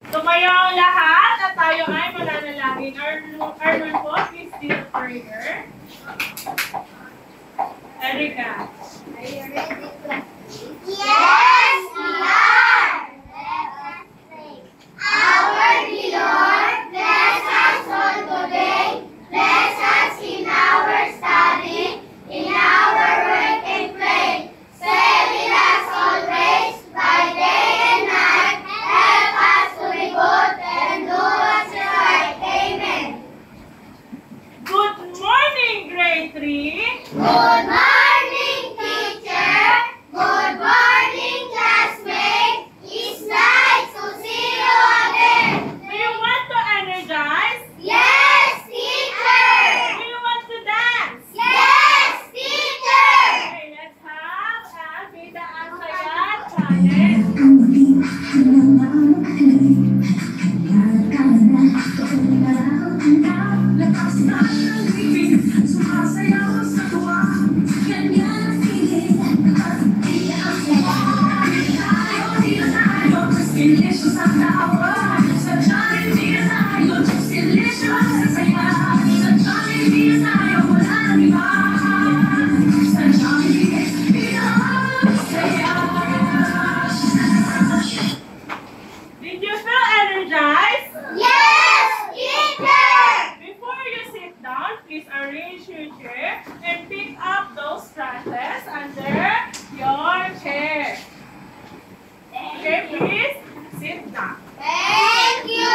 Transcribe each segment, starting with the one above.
Tumayo ang lahat at tayo ay mananalangin. Arnold po, please do the prayer. Erica. Are you ready to Yes, we are! Let us pray. Our dear Lord, bless us all today. Bless us in our study, in our work and play. Stay with us always, by day and night. Help us to be good and do what's right. Amen. Good morning, grade 3. Good morning, teacher. Good morning, classmates. It's nice to see you again. Do you want to energize? Yes, teacher. Do you want to dance? Yes, teacher. Okay, let's have a Vida ang Sagat challenge. Did you feel energized? Yes, teacher. Before you sit down, please arrange your chair and pick up those trashes under your chair. Okay, please sit down. Thank you.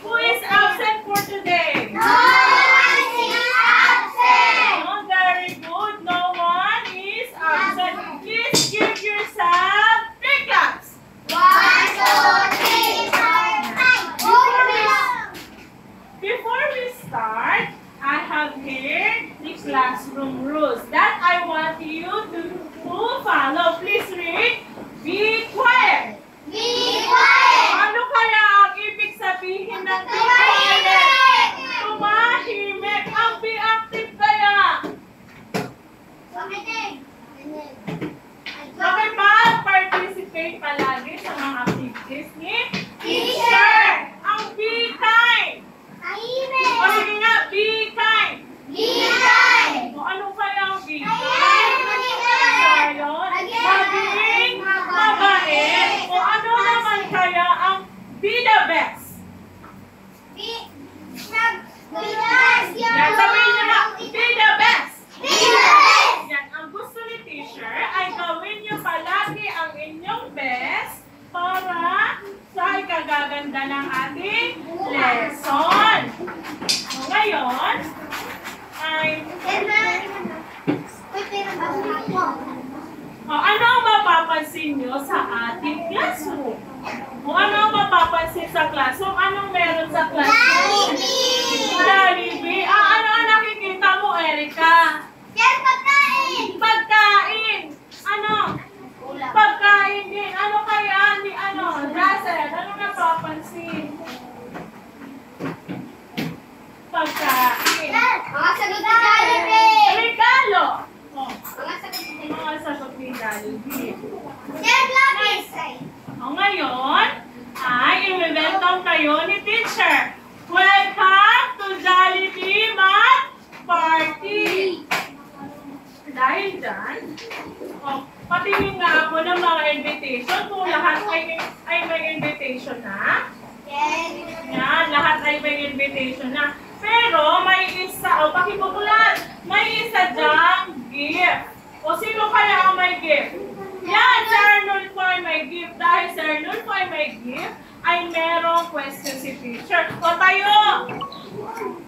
Who is absent for today? No one is absent. Oh, very good. No one is absent. Please give yourself 3 claps. 1, 2, 3, 4, 5. Before we start, I have here the classroom rules that I want you to follow. Please read. Be quiet. Be quiet. Ano kaya ang ibig sabihin ng be quiet? Tumahimik. Ang be active kaya. Makipag-participate palagi sa mga activities ni teacher. Ang be kind. O sige nga, be kind. Be kind. O ano kaya ang be kind? Again. Maging mabait. O ano naman kaya ang be the best? Yan, sabihin nyo na, be the best. Yan, ang gusto ni teacher ay gawin nyo palagi ang inyong best para sa ikagaganda ng ating lesson. O ngayon, ay ano ang mapapansin nyo sa ating classroom? O ano ang mapapansin sa classroom? Anong meron sa classroom? Jollibee. Ano ang nakikita mo, Erica? Pagkain. Ano? Pagkain din. Ano kaya ni Russell? Ano napapansin? Pagkain. Regalo. Oh, mga sagot ni Jollibee. O ngayon, ay i-welcome kayo ni teacher. Welcome to Jollibee Math Party! Dahil dyan, patingin nga ako ng mga invitation kung lahat ay may invitation na. Yan, lahat ay may invitation na. Pero may isa, pakibubulan, may isa dyang gift. O sino kaya ang may gift? Yan, si Arnold po ay may gift. Dahil si Arnold po ay may gift, ay merong question si teacher. O tayo!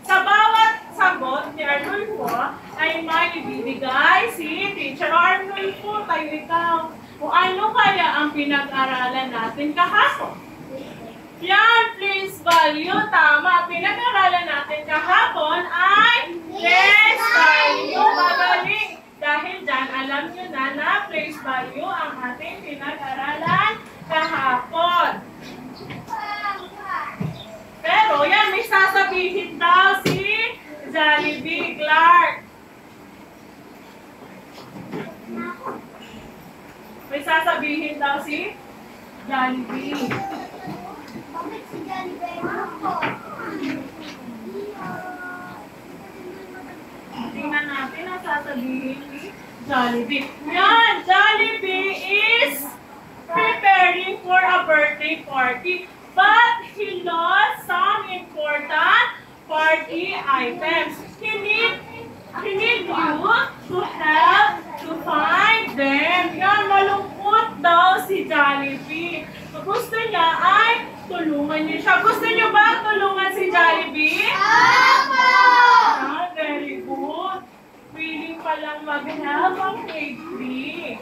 Sa bawat sagot ni Arnold po, ay may ibibigay si teacher. Arnold po, tayo ikaw. O ano kaya ang pinag-aralan natin kahapon? Yan, place value. Tama. Pinag-aralan natin kahapon ay place value. Babalik. Dahil dyan, alam nyo na place value ang ating pinag-aralan kahapon. Pero yan, may sasabihin daw si Jollibee Clark. May sasabihin daw si Jollibee. Jollibee. Yan, Jollibee is preparing for a birthday party. But he lost some important party items. He need you to help to find them. Yan, malungkot daw si Jollibee. Gusto niya ay tulungan niyo siya. Gusto niyo ba tulungan si Jollibee? Opo! Ah, very good. Willing palang mag-help ang grade 3.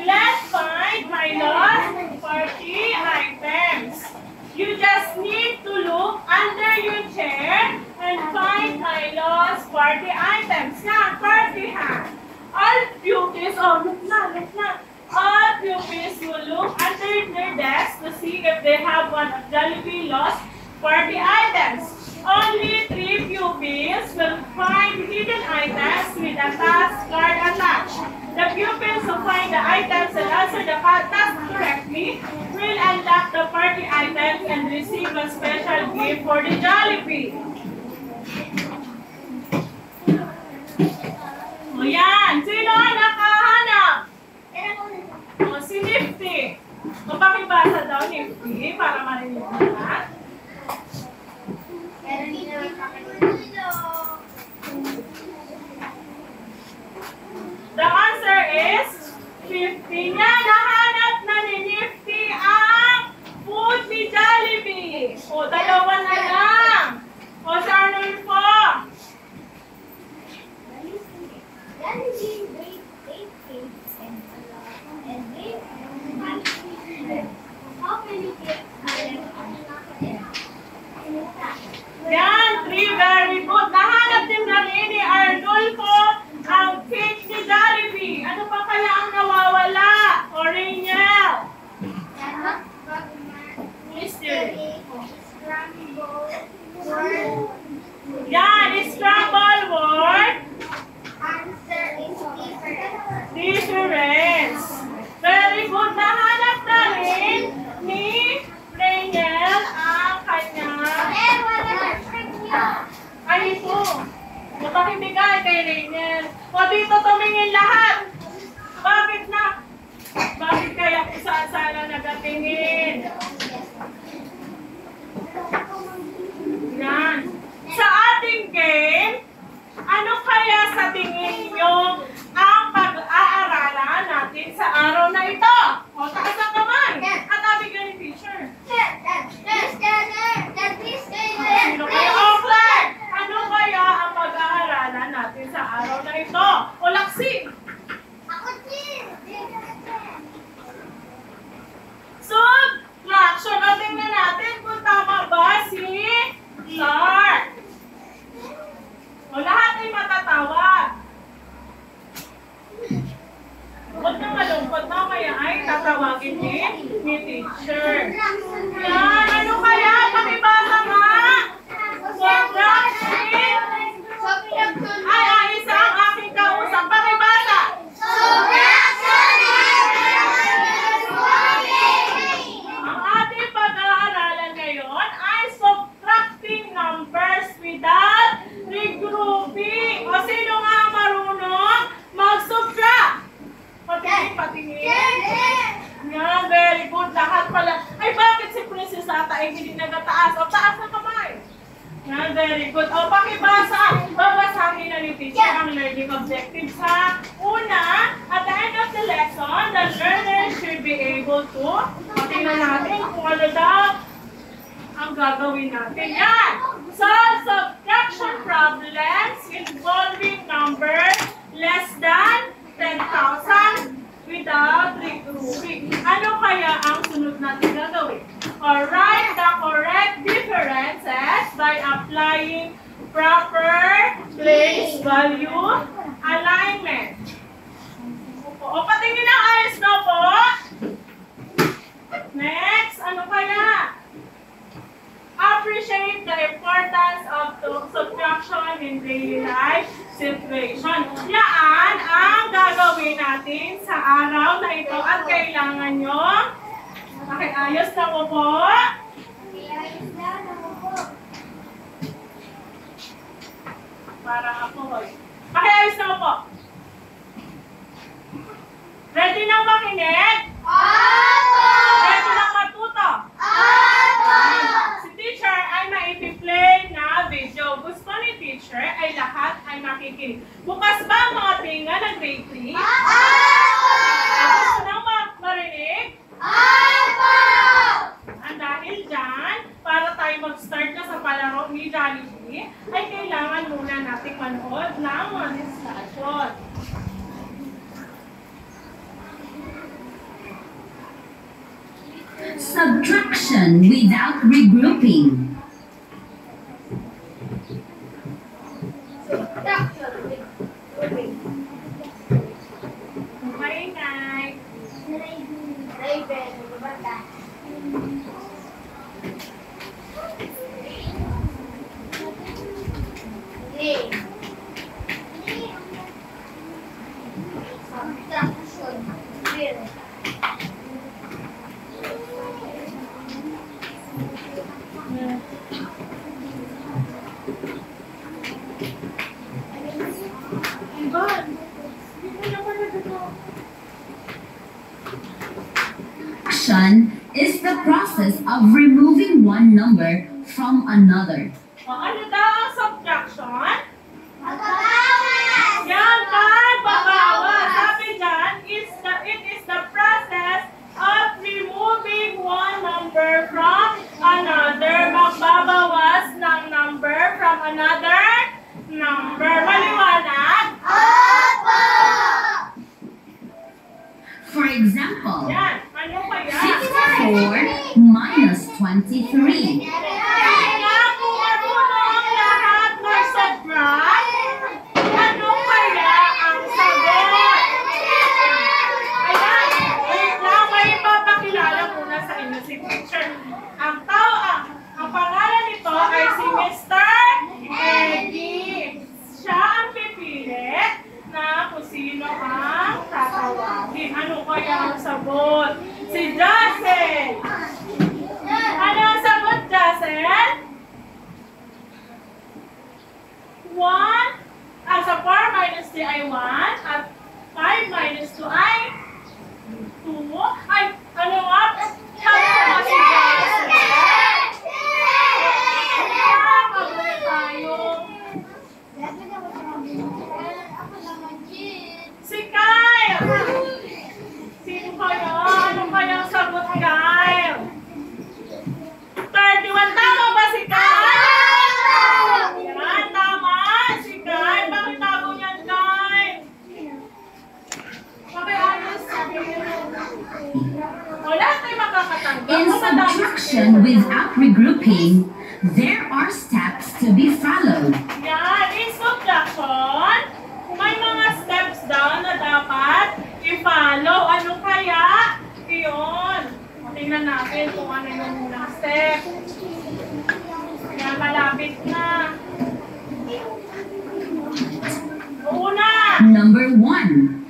Let's find my lost party items. You just need to look under your chair and find my lost party items. Yan, party hat. All pupils, look na. All pupils will look under their desk to see if they have one of Jollibee lost party items. Only 3 pupils will find hidden items with a task card attached. The pupils who find the items and answer the task correctly will unlock the party items and receive a special gift for the Jollibee. O yan, sino ang nakahanap? O si Nifty. O pakibasa daw Nifty para marinig mo na. The answer is 50. Yan, nahanap na ni Nifty ang food ni Jollibee. O, dalawa na lang. O, sa Arnulfo. Yan, 3, very good. Nahanap din na ni Arnulfo ang cake ni Jollibee. Ano pa kaya ang nawawala? Original. Mystery. Yan, scramble word. Answer is different. Difference. Very good. Nahanap na rin ni Rainiel ang kanyang... Ay, ito. Napakibigay kay Rainiel. O, dito tumingin lahat. Bakit na? Bakit kaya kung saan sana nagatingin? Yan. Sa ating game, ano kaya sa tingin nyo ang pag-aaralan natin sa araw na ito? O, taas ang kamay. At abigyan ni teacher. Sino kaya? O, Clark! Ano kaya ang pag-aaralan natin sa araw na ito? O, Laksi! Subtraction. O, tingnan natin kung tama ba si Clark. O, lahat ay matatawag. Huwag na malungkot na kaya ay tatawagin ni teacher. Yan, ano kaya? Pakibasa nga. Subtraction. Ay, isa ang aking kausap. Pakibasa. Ang ating pag-aaralan ngayon ay subtracting numbers without regrouping. O sino nga marunong mag-subtract? Patingin. Yan, very good. Lahat pala. Ay, bakit si Princess Ata ay hindi nagataas? O, taas na kamay. Yan, very good. O, pakibasa. Babasahin na ni teacher ang learning objectives ha. Una, at the end of the lesson, the learner should be able to, tingnan natin kung ano daw ang gagawin natin. Yan! Solve subtraction problems involving numbers less than 10,000 without regrouping. Ano kaya ang sunod natin gagawin? Or write the correct differences by applying proper place value alignment. O, patingin ang ayos na po. Next, ano kaya? Appreciate the importance of subtraction in daily life situation. Yan ang gagawin natin sa araw na ito at kailangan nyo makiayos na po. Para nang makinig? Opo! Ready nang matuto? Opo! Si teacher ay maipi-play na video. Gusto ni teacher ay lahat ay makikinig. Bukas ba ang mga tinga ng grade 3? Opo! Gusto nang marinig? Opo! Ang dahil dyan, para tayo mag-start na sa palaro ni Jollibee, ay kailangan muna nating manood ng mga discussion. Subtraction without regrouping. Maingay. Raven, bata. Green. Subtraction. Green. Subtraction is the process of removing one number from another. O, ano daw ang subtraction? Magbabawas! Yan, pagbabawas. Sabi dyan, it is the process of removing one number from another. Magbabawas ng number from another number. Maliwanag? Opo! For example, Yan, ano kaya? 54 minus 23. Kaya kung marunong ang lahat mag-subtract, ano kaya ang sagot? Ayan, wait lang, may papakilala muna sa inyo si teacher. Ang pangalan nito ay si Mr. Eddie. Siya ang pipili na kung sino ang tatawagin. Ano kaya ang sagot? Si Jacel. Ano ang sagot, Jacel? 1. Sa 4 minus 3 ay 1. At 5 minus 2 ay 2. Ay, ano nga? Tama si Jacel. Mabuhay tayo. Si Kyle! Sino kaya? Ano kayang sagot, Kyle? 31. Tama ba si Kyle? Yan, tama. Si Kyle. Bakit tago niyan, Kyle? Bakit ayos? Wala tayo makakatanggap. In subtraction without regrouping, there are steps to be followed. Yan, in subtraction, may mga steps daw na dapat i-follow. Ano kaya? Iyon. Tingnan natin kung ano yung unang step. Yan, malapit na. Una! Number 1.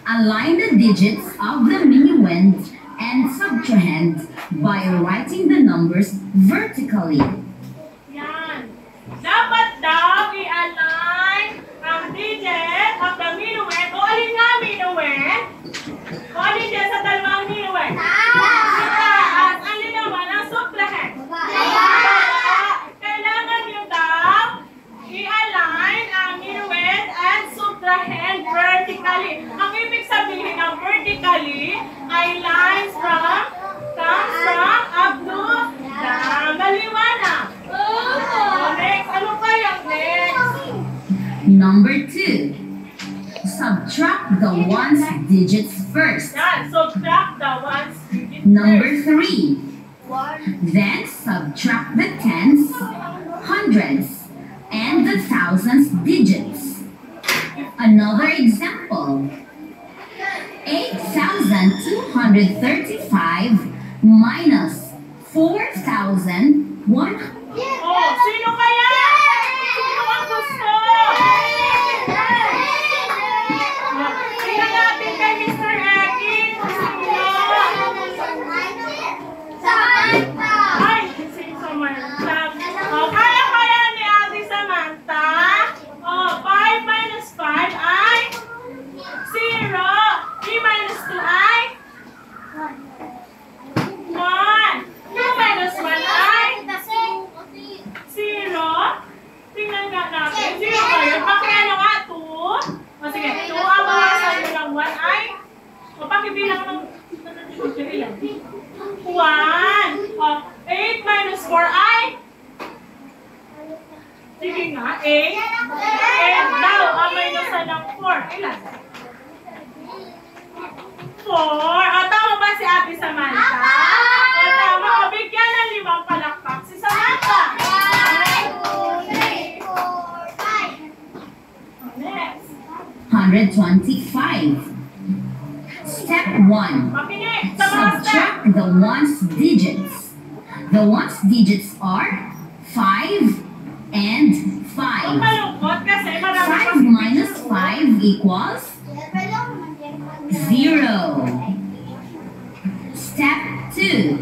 Align the digits of the minuend and subtrahend by writing the numbers vertically. Yan. Dapat daw i-align ang digit of the minuend. O alin nga minuend? O alin dyan sa dalawang minuend? At alin naman ang subtrahend? Kailangan nyo daw i-align ang minuend and subtrahend vertically. Ang ibig sabihin ng vertically ay lines comes from up to down. Maliwanag. Next, ano kayang next? Number 2. Subtract the ones digits first. Yan, subtract the ones digit Number first. 3. Then subtract the tens, hundreds, and the thousands digits. Another example. 8,235 minus 4,100. Oh, sino kaya? Sino ang gusto? Tingnan natin kay Mr. Ekin kung sino. Ay, si Samantha. Oh, kaya ni Ate Samantha. Oh, 5 minus 5 ay 0. 3 minus 2 1. 2 minus 1 ay 0. Tingnan nga natin. 0 ba yun? Pakiano nga? 2. O sige, 2 ang bawasan mo ng 1 ay? O pakibilang ng 1. O, 8 minus 4 ay? Sige nga, 8. 8 daw ang minusan ng 4. Ilan? 4. O, tama ba si Ate Samantha? O, tama. O, bigyan ng 5 palakpak si Samantha. Next. 125. Step 1. Makinig sa mga step. Subtract the ones digits. The ones digits are 5 and 5. Huwag malungkot kasi marami 5 minus 5 equals 0. Step 2.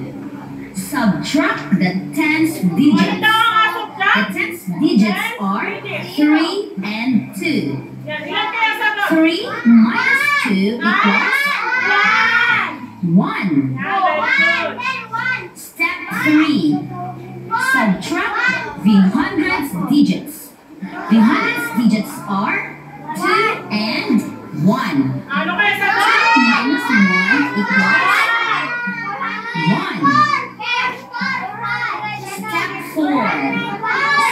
Subtract the tens Ano digits. daw ang asok The dyan? tens digits are 3 and 2. Yan, ilan kaya sagot? 3 minus 2 equals 1. 1. Yan, very good. Step 3. Subtract the hundreds digits. The hundreds digits are 2 and 1. Ano kaya sagot? 2 minus 1 equals 1. Step 4.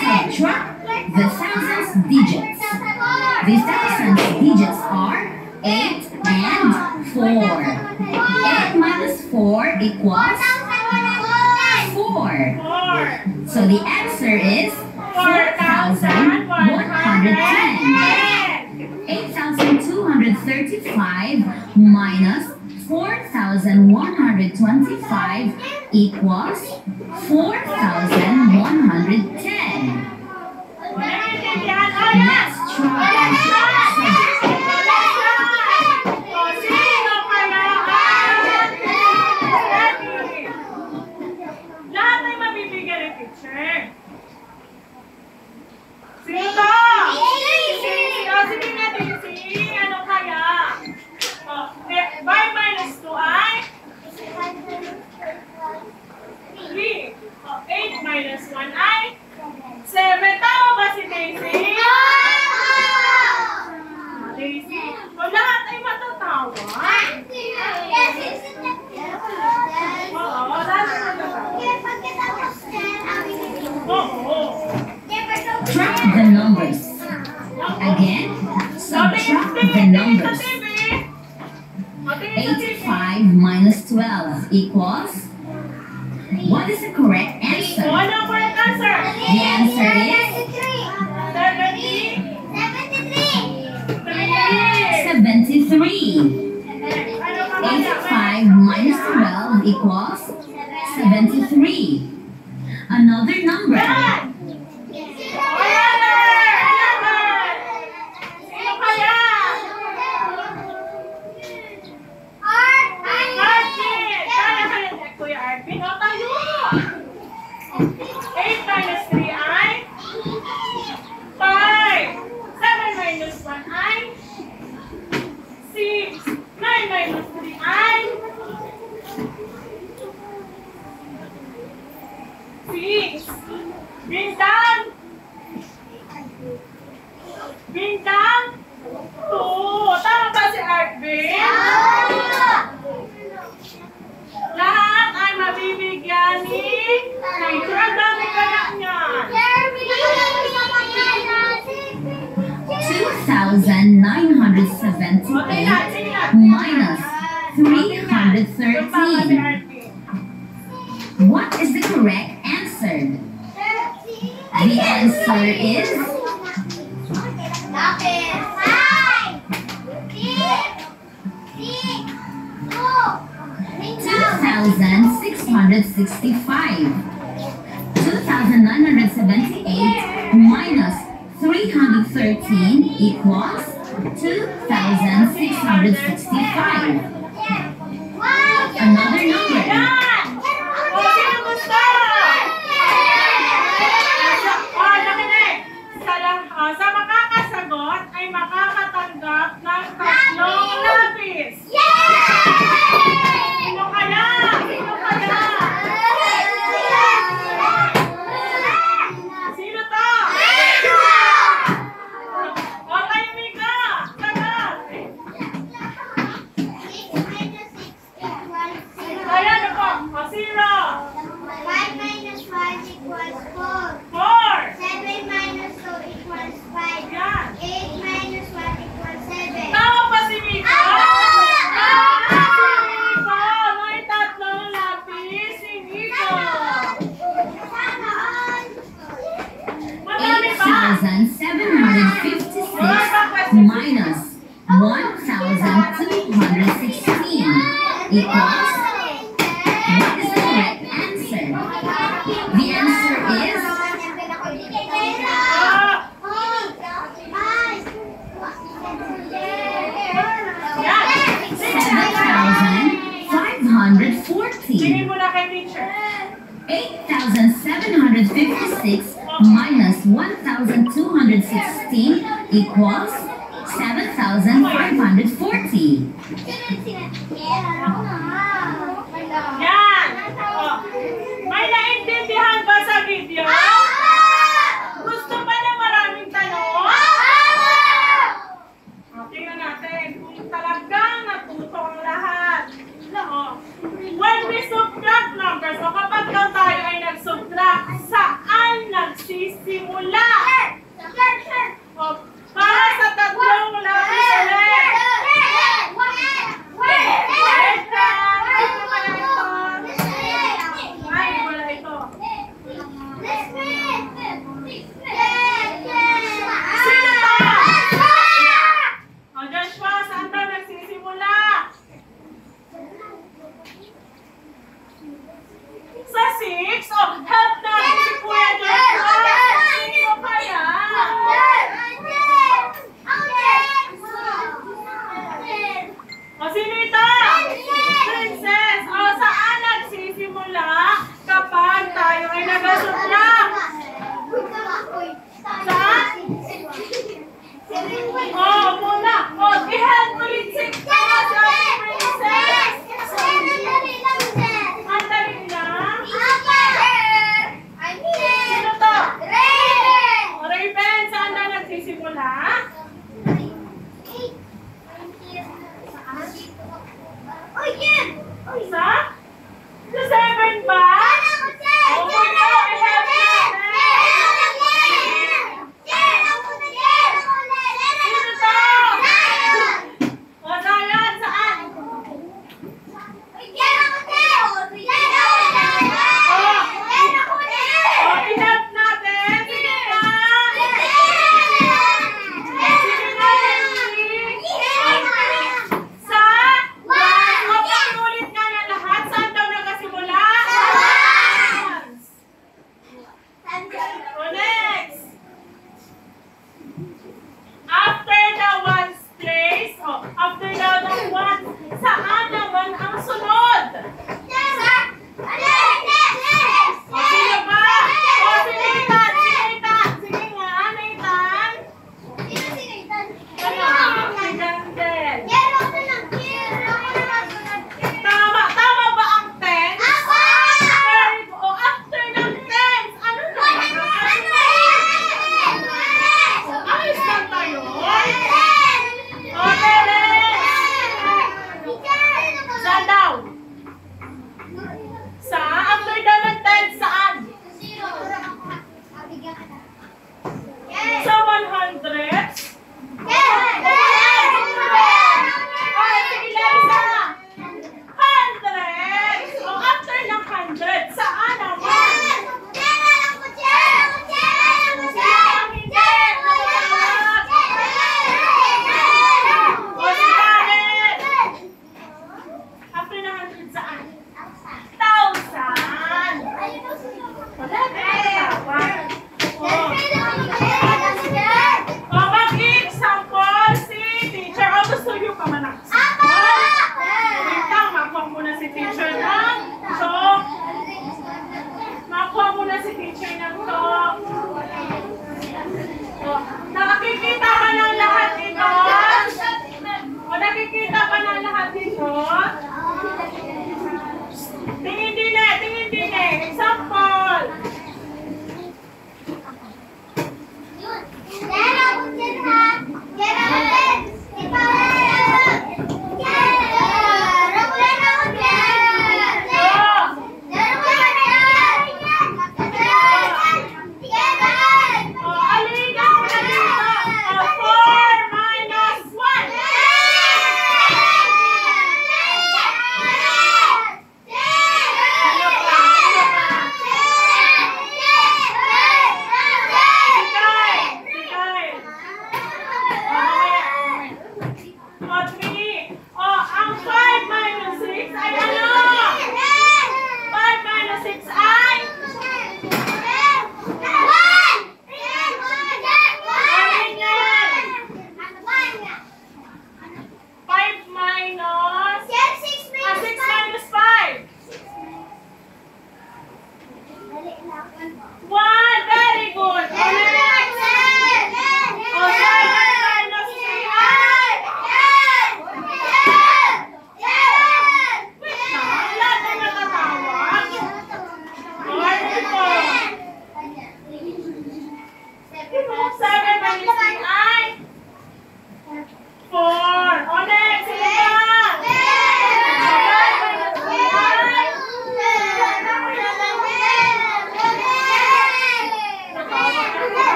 Subtract the thousands digits. The thousands digits are 8 and 4. 8 minus 4 equals 4. 4. So the answer is 4,110. 8,235 minus 4,125 equals 4,110. Naiintindihan? O, yan. Let's try. O, sino kaya ang ready? Lahat ay mabibigyan ng teacher. Sino to? Sige nga, Daisy. Ano kaya? O, 5 minus 2 ay? 3. O, 8 minus 1 ay? 7. Tama ba si Daisy? Daisy? O, lahat ay matatawa. Oo, lahat ay matatawa. Oo. Track the numbers. Again, subtract the numbers. 85 minus 12 equals. What is the correct answer? Ano ang correct answer? The answer is 73. 85 minus 12 equals 73. Another number. Sino kaya? Arvin! Kaya kaya Kuya Arvin? O, tayo! 8 minus 3 ay? 5. 7 minus 1 ay? 6. 9 minus 3 ay? 6. Bintang! Bintang! 2. Tama ba si Arvin? Lahat ay mabibigyan ni teacher. Ang dami kaya niyan. 2,978 minus Yung pa ba si 313. Arvin? What is the correct answer? The answer is 2,665. 2,978 minus 313 equals 2,665. Another number. Yan! O, sino gusto? O, nakinig. Sa makakasagot ay makakatanggap ng 3 lapis. Sino kaya? minus 1,216 equals, what is the correct answer? The answer is Yan. 7,540. Tingin mo na kay teacher. 8,756 minus 1,216 equals 7,540. Yan. Oh. May naintindihan ba sa video? Gusto pa na maraming tanong? Tingnan natin kung talagang natuto ang lahat. Oh. When we subtract numbers, o kapag daw tayo ay nag-subtract, saan nagsisimula? O, para sa tatlong lapis ulit. Wait lang. Ano kaya ito? Ay, wala ito. Sino to? O, Joshua, saan tayo nagsisimula? Sa 6? O, help natin si Kuya Joshua. Sino kaya? O, sino ito? Princess. O, saan nagsisimula kapag tayo ay nag-subtract? O, muna. O, i-help ulit si Princess. Ang dali lang.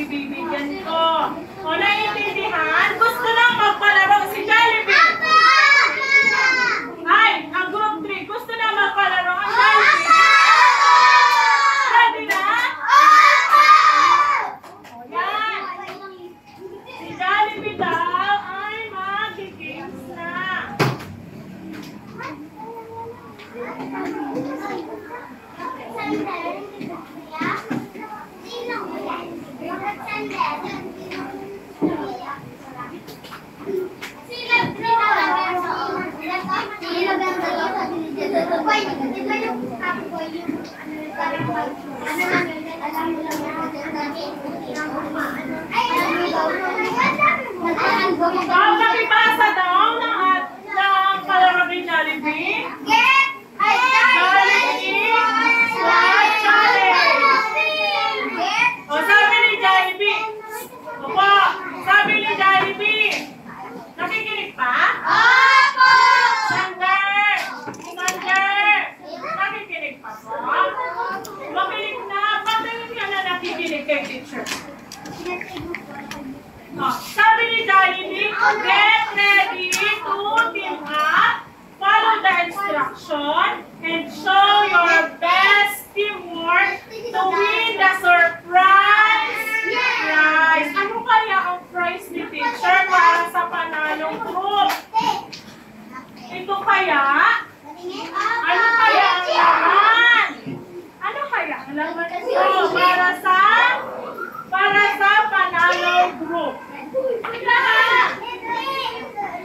ibibigyan ko. O, naiintindihan? Gusto lang magpalaro si Jollibee. Ay, ang group 3, gusto na magpalaro ang Jollibee. Ready na? O, yan. Si Jollibee daw ay mag-games na. Nakipasa daw ng palaro ni Jollibee. O, sabi ni Jollibee. Opo, sabi ni Jollibee. Nakikinig pa? Sander! Nakikinig pa po? Makinig na. Pagdating ka na nakikinig kay teacher. Sabi ni Jollibee, get ready to team up, follow the instruction, and show your best teamwork to win the surprise prize. Ano kaya ang prize ni teacher para sa panalong group? Ito kaya? Ano kaya ang laman? Ano kaya ang laman ito para sa panalong group?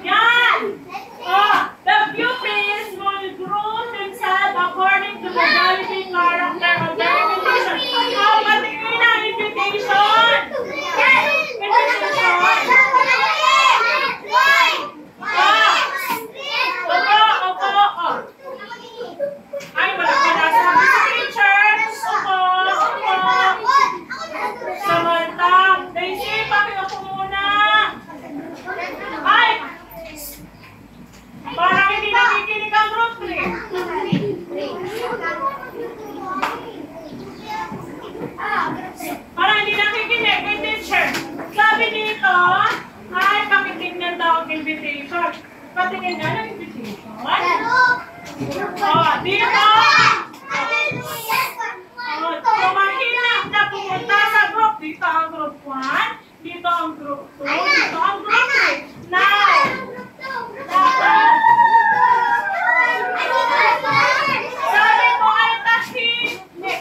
Yan! The pupils will group themselves according to the Jollibee character of their invitation. Patingin ang invitation! Opo. Ay, wala pa nasabi sa teacher. Opo. Samantha, Daisy, pakiupo muna. Ay! Parang hindi nakikinig ang group 3. Parang hindi nakikinig kay teacher. Sabi dito, ay, pakitingnan daw ang invitation. Patingin na ng invitation. Dito. Tumahilang na pumunta sa group. Dito ang group 1. Dito ang group 2. Dito ang group 3. Now, sabi ko ay tahimik.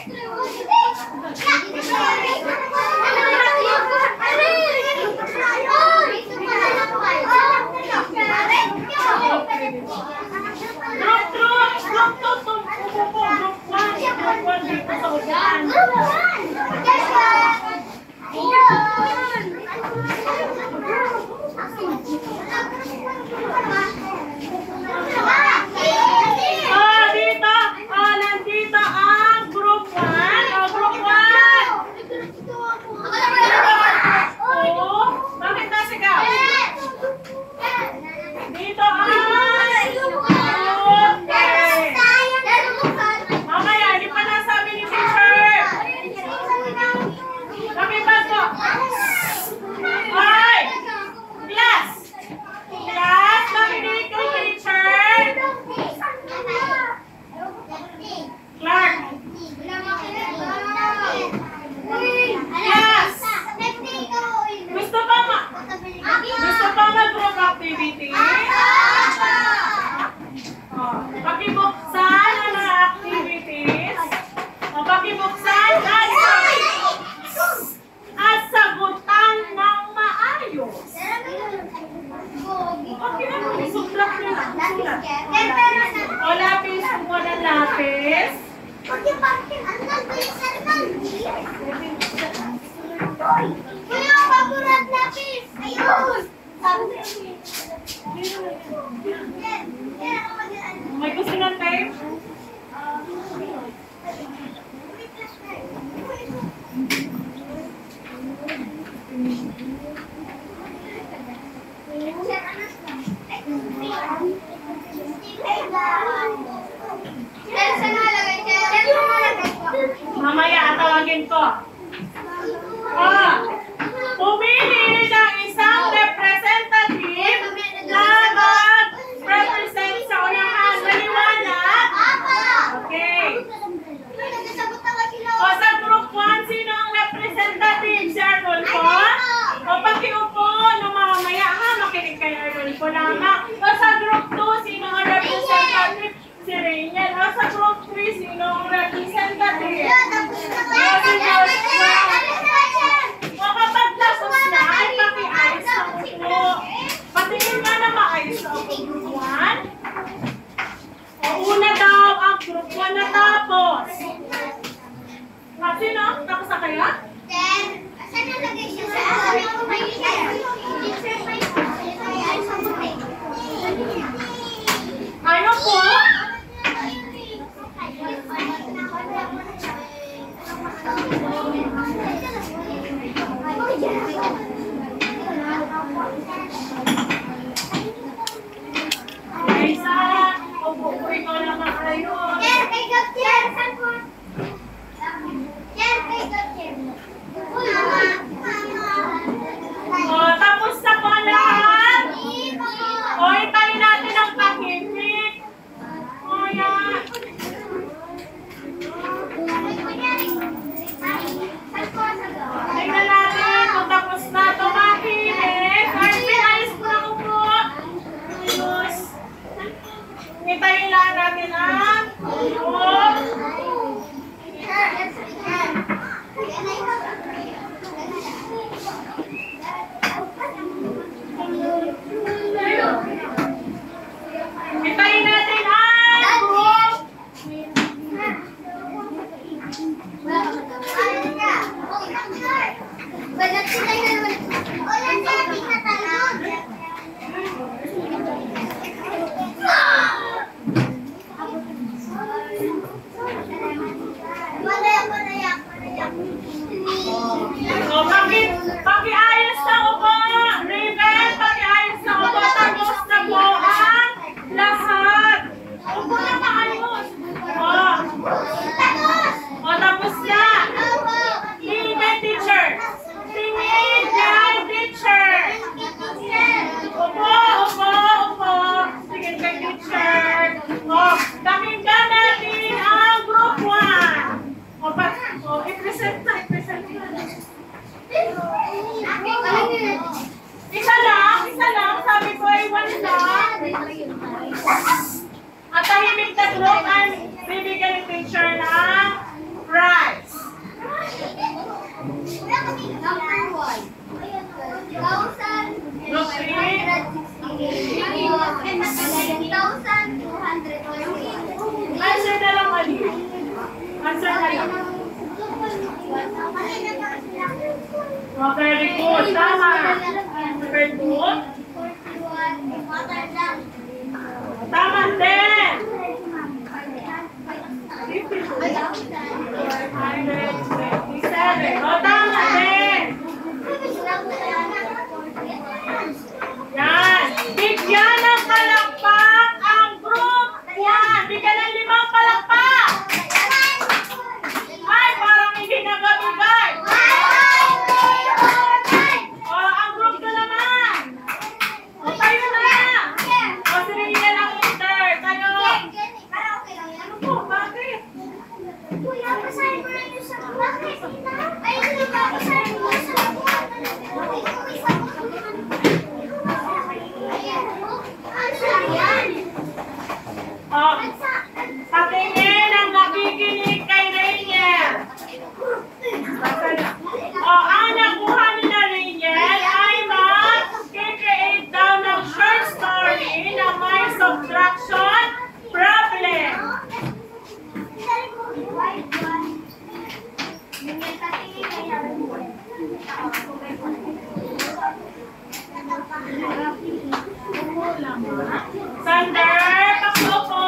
Nandito ang group 1. Group 1. Bakit nasigaw? Dito ang mamaya, hindi pa nasabi ni teacher. Nakipag ko. Ay! Class! Makinig kay teacher. Clark! Yes! Gusto pa mag-group activity? Pakibuksan ang mga activities. Pakibuksan at sagutan ng maayos. Sulat nila. O lapis mo ng lapis. Kuya, pagurat lapis! Ayun! May gusto ng tape? Mamaya, tawagin ko. Asa kaya? Then, saan nalagay siya sa Ano po? Isa, opo po ikaw naman kayo. O, tapos na po lahat. O, itayin natin ang tahimik. O, yan. Tingnan natin kung tapos na tumahimik. Arvin, ayos po ako po. Ayos. Itayin lang natin ang tulog. Itayin natin ang group. O, pakiayos na upo. Raven, pakiayos na upo. Tapos na po ang lahat. Upo na maayos. O, tapos na. Tingin kay teacher. Tingin kay teacher. Upo, upo, upo. Tingin kay teacher. O, pakinggan natin ang group 1. O, i-present na, i-present na. Isa lang. Sabi ko ay 1 lang. At tahimik na group ay bibigyan ni teacher ng prize. Group 3. Answer na lang, Ali. Answer na lang. Oh, very good. Tama. Very good. Tama din. 127. Oh, tama din. Yan. Bigyan ng palakpak ang group 1. Bigyan ng 5 palakpak. Ay, parang hindi nagabigay. O, ang group 2 naman. O, tayo na. O, sinigyan lang leader. Tayo. Ano po? Bakit? Kuya, basahin mo lang yung sa bakit? Ay, hindi ba? Basahin mo lang sa bakit? O, patingin ang nakikinig kay Rainier. O, ang nakuha ni na Rainier ay mag-create daw ng short story na may subtraction problem. Sander, takbo po.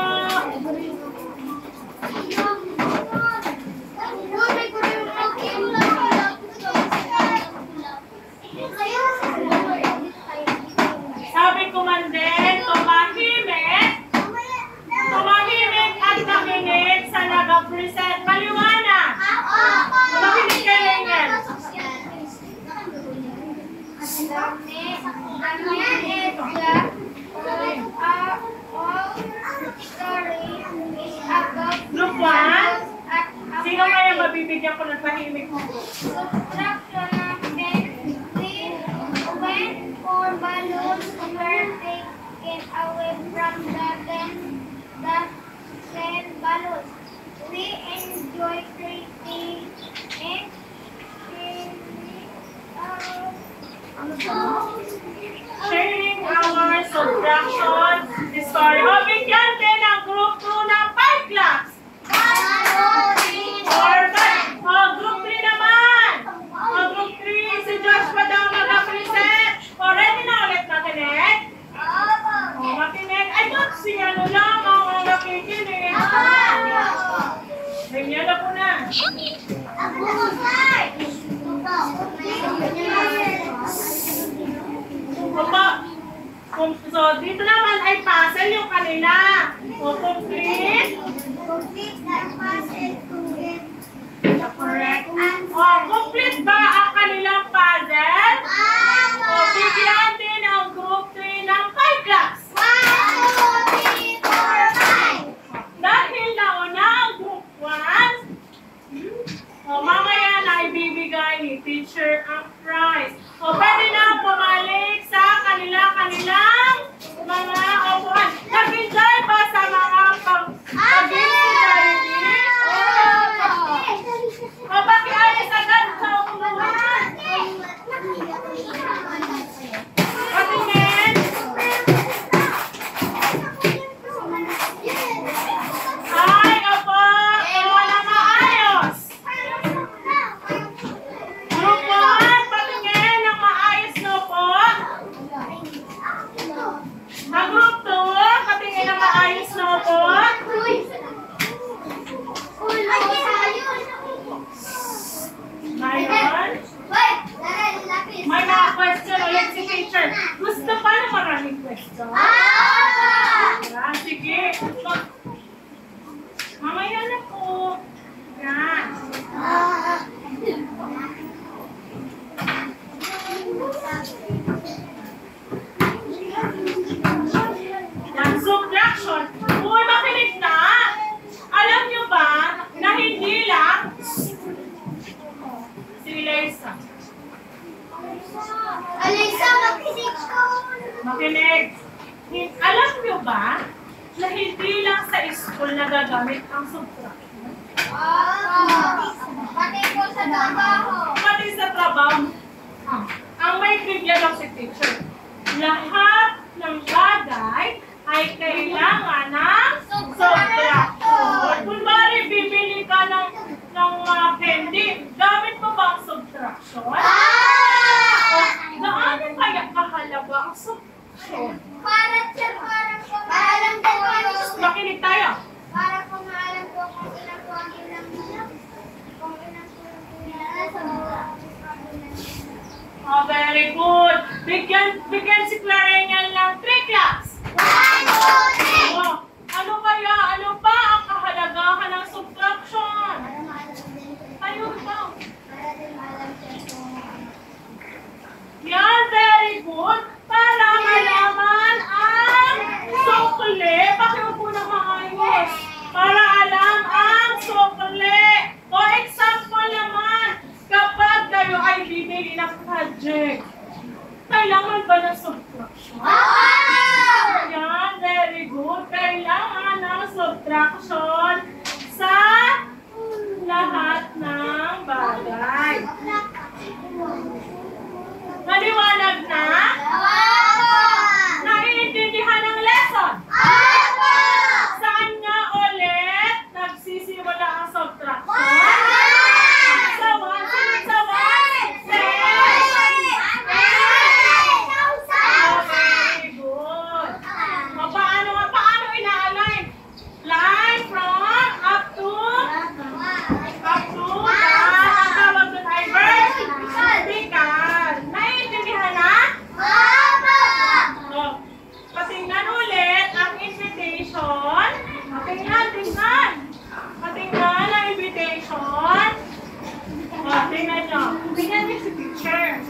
Sabi ko man din, tumahimik at nakinig sa nag-present. Paliwanag. Makinig ka rin yan. Group 1? Sino kaya mabibigyan ko ng tahimik mo? Subtraction of 10 when 4 balloons were taken away from the 10 balloons. We enjoy creating and Sharing our subtraction story. O, bigyan din ang group 2 ng 5 claps. 4, 5. O, group 3 naman. So, dito naman ay puzzle yung kanila. O, complete. Complete the puzzle to get The correct. O, complete ba ang kanilang puzzle? O, bigyan din ang group 3 ng 5 class. 1, 2, 3, 4, 5. Dahil nauna ang group 1, o, mamaya na ibibigay ni teacher ang prize. O, pwede na bumalik sa kanilang mga upuan. Nag-enjoy ba sa mga pag-games ni Jollibee? O, pakialis agad sa upuan. Patingin. Ay, opo. Wala maayos. Group 1, patingin ng maayos na po. Sa group 2, patingin ng maayos na po. Ngayon, may mga question ulit si teacher. Gusto pa na maraming question? Yan, sige. Mamaya na po. Yan. Yan, subtraction. Uy, makinig na. Alam nyo ba na hindi lang si Liza. Alisa, makinig ko. Makinig. Alam nyo ba na hindi lang sa school nagagamit ang subtraction? Pati po sa trabaho. Pati sa trabaho. Ang may trivia lang si teacher. Lahat ng bagay ay kailangan ng subtraction. Kunwari, bibili ka ng candy. Gamit mo ba ang subtraction? Gaano kaya kahalaga ang subtraction? Parang po maalam ko. Makinig tayo. Para po maalam ko kung ilan po ang ilang kung ilan po Oh, very good. Bigyan si Clarenian ng 3 class. 1, 2, 3. Oh, ano pa ang kahalagahan ng subtraction? Ayun pa. Yan, very good. Para malaman ang sukli. Pakiupo na maayos. Para alam ang sukli. O example naman, kapag kayo ay bibili ng project, kailangan ba ng subtraction? Yan, very good. Kailangan ng subtraction sa lahat ng bagay. Maliwanag na? Naiintindihan ang lesson? Saan nga ulit nagsisimula ang subtraction? Sa 1, sa 1, very good. Paano ina-align? Line from up to ang tawag doon ay vertical. Naiintindihan na? Oh, patingnan ulit ang invitation. Tingnan. Patingnan ang invitation. Oh, tingnan nyo. Tingnan niyo si teacher.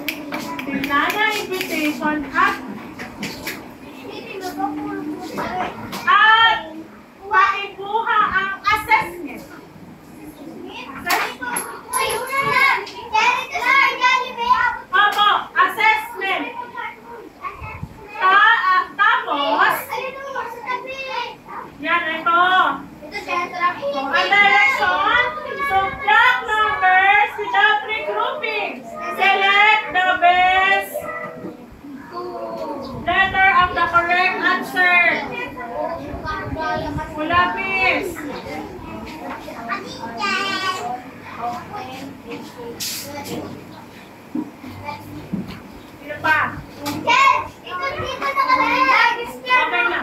Tingnan ang invitation at paikuha ang assessment. Opo, assessment. Tapos, yan ito. Ang direction, subtract numbers without regrouping. Select the best letter of the correct answer. Mulapis. Sino pa? Okay na.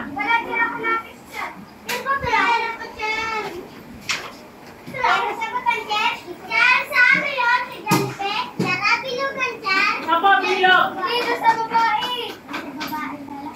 Apo, bilog. Dito sa babae. Babae pala.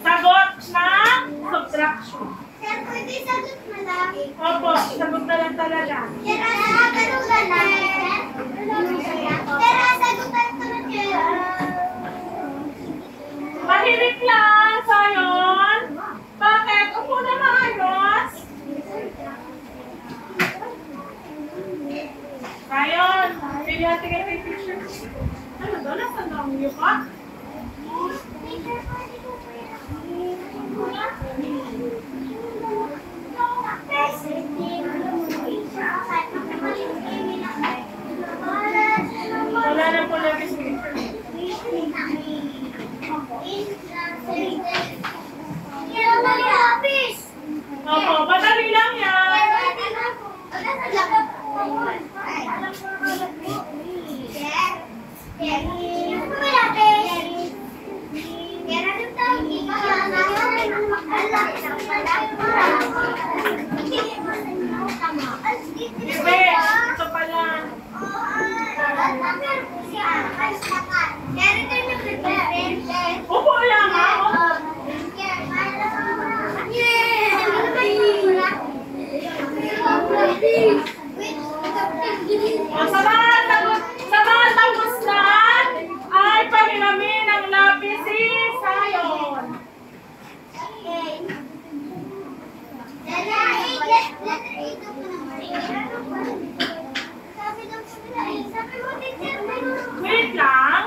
Sagot ng subtraction. Sir, pwede sagot na lang. Opo, sagot na lang talaga. Sir, sagot na lang. Sir, sagot na lang. Mahirap lang, Sayon. Bakit? Upo na maayos. Sayon, pilihan tingin kay teacher. Ano doon? Nasaan na ang yuka? Wala na po lagi sa teacher. Opo, madali lang yan. Ibe, ito pala. Upo lang ha. Sa mga tapos na, ay pahiramin ang lapis si Sayon. Wait lang.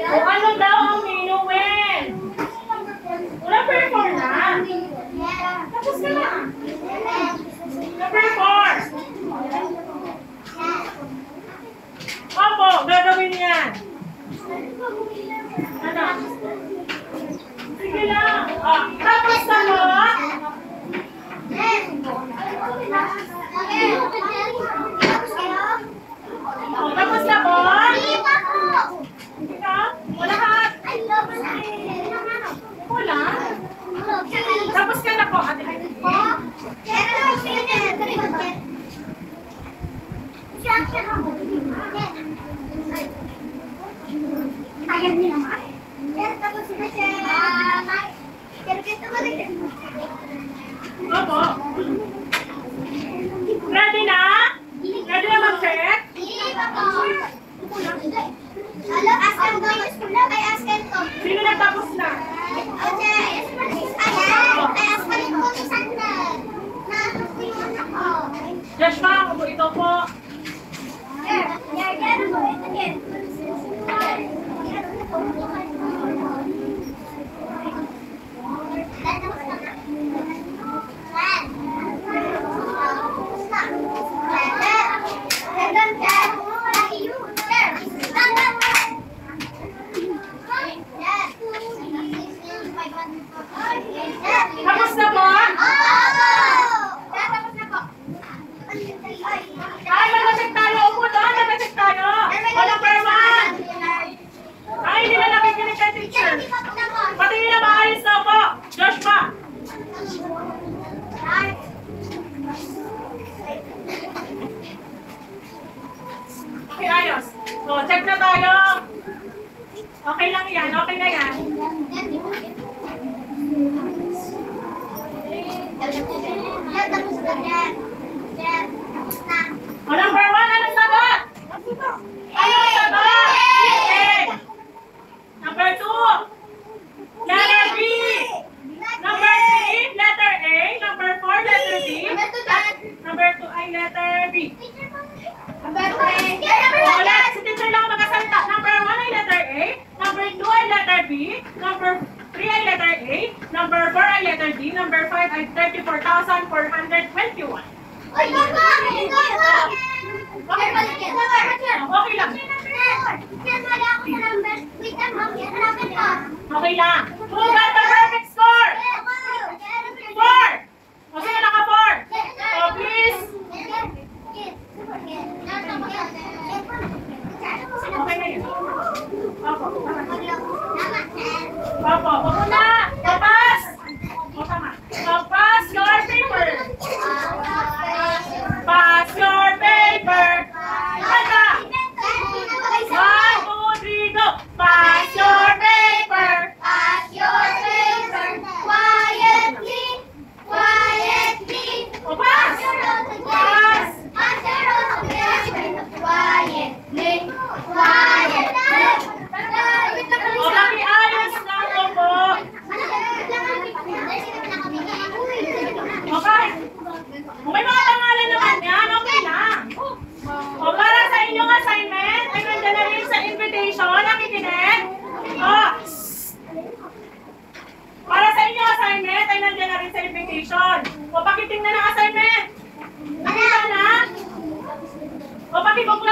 O ano daw ang minuwen? Number 4 na. Tapos ka na. Number 4. Opo, gagawin yan. Ano? Sige lang. Tapos na mo. Tapos na po. Lahat. Wala. Tapos ka na po. Ayaw niya naman. Tapos na siya. Opo. Ready na? Ready na mag-check? Sino na tapos na? Josh pa, ito po. Tapos na po? Ay, mag-check tayo. Upo doon, mag-check tayo. Walang perman. Ay, hindi na nakikinig kay teacher. Patingin na maayos na po. Josh pa. Okay, ayos. So, check na tayo. Okay lang yan. Okay na yan. O, number 1, anong sagot? Anong sagot? A. Number 2, letter B. Number 3, letter A. Number 4, letter B. Number 2 ay letter B. Ulit, si teacher lang magkasalita. Number 1 ay letter A. Number 2 ay letter B. Number 3 ay letter A. Number 4 ay letter D. Number 5 ay 34,421. Okay lang. Okay lang. Who got the perfect score? 4. O sino naka-4? O please. Okay na yun. Opo. Opo. Opo na. Tapas. O tama. Tapas your paper. Bakit ba po